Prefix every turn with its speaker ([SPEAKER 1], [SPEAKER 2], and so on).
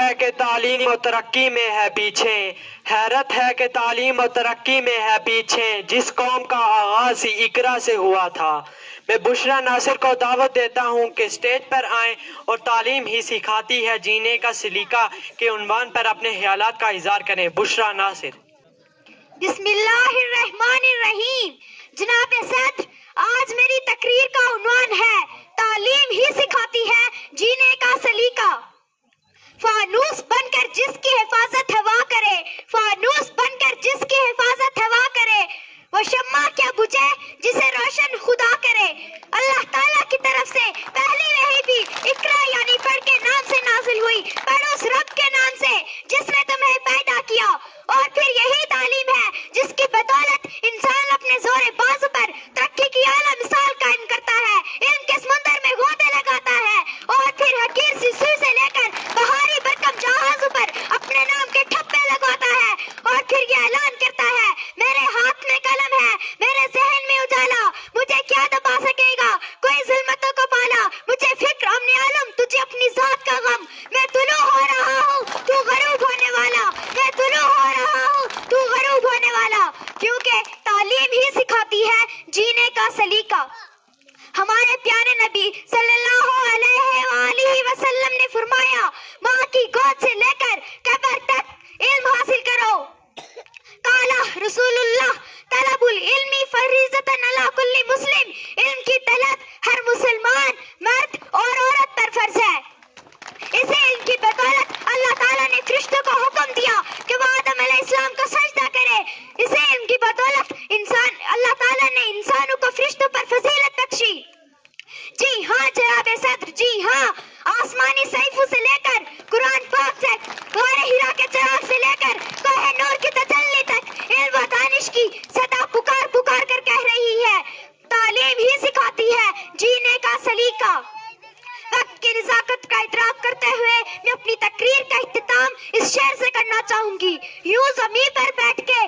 [SPEAKER 1] ہے کہ تعلیم و ترقی میں ہے پیچھے، حیرت ہے کہ تعلیم و ترقی میں ہے پیچھے، جس قوم کا آغاز ہی اقرا سے ہوا تھا۔ میں بشریٰ ناصر کو دعوت دیتا ہوں کہ اسٹیج پر آئیں اور تعلیم ہی سکھاتی ہے جینے کا سلیقہ کے عنوان پر اپنے خیالات کا اظہار کریں۔ بشریٰ ناصر۔
[SPEAKER 2] بسم اللہ الرحمن الرحیم۔ جناب صدر، آج میری تقریر کا عنوان ہے تعلیم ہی سکھاتی ہے جینے کا سلیقہ۔ فانوس بن کر جس کی حفاظت ہوا کرے، فانوس بن کر جس کی حفاظت ہوا کرے، وہ شمع کیا بجھے جسے روشن خدا کرے۔ اللہ تعالیٰ کی طرف سے پہلی وحی بھی اقرا یعنی پڑھ کے نام سے نازل ہوئی۔ پڑھو اس رب کے نام سے جس نے تمہیں پیدا کیا، اور پھر یہی تعلیم ہے جس کی بدولت انسان اپنے زور بازو پر ترقی کی اعلیٰ مثال قائم کرتا ہے، علم کے سمندر میں غوطے لگاتا ہے، اور پھر حقیر سی سوئی سے لے کر بہاری برکم جہازوں پر اپنے نام کے ٹھپے لگواتا ہے، اور پھر یہ اعلان کرتا ہے میرے ہاتھ میں قلم ہے، میرے ذہن میں اجالا، مجھے کیا دبا سکے گا کوئی ظلمتوں کو پالا، مجھے فکر امن علم تجھے اپنی ذات کا غم، میں طلوع ہو رہا ہوں تو غروب ہونے والا، میں طلوع ہو رہا ہوں تو غروب ہونے والا، کیونکہ تعلیم ہی سکھاتی ہے جینے کا سلیقہ۔ ہمارے پیارے نبی صلی اللہ علیہ وآلہ وسلم نے فرمایا ماں کی گود سے لے کر قبر تک علم حاصل کرو۔ قال رسول اللہ طلب العلم فریضۃ علی کل مسلم، علم کی طلب ہر مسلمان مرد اور عورت پر فرض ہے۔ اس علم کی بدولت اللہ تعالیٰ نے فرشتوں کو حکم دیا کہ وہ آدم علیہ السلام کو سجدہ کرے۔ اس علم کی بدولت اللہ تعالیٰ نے انسانوں کو فرشتوں پر فضیلت بخشی۔ جی ہاں جناب صدر، جی ہاں، آسمانی صحیفوں سے لے کر قرآن پاک سے، غار ہرا کے چراغ سے لے کر کوہ نور کی تجلی تک، علم و دانش کی صدا پکار پکار کر کہہ رہی ہے تعلیم ہی سکھاتی ہے جینے کا سلیقہ۔ وقت کی نزاکت کا ادراک کرتے ہوئے میں اپنی تقریر کا اختتام اس شعر سے کرنا چاہوں گی۔ یوں زمین پر بیٹھ کے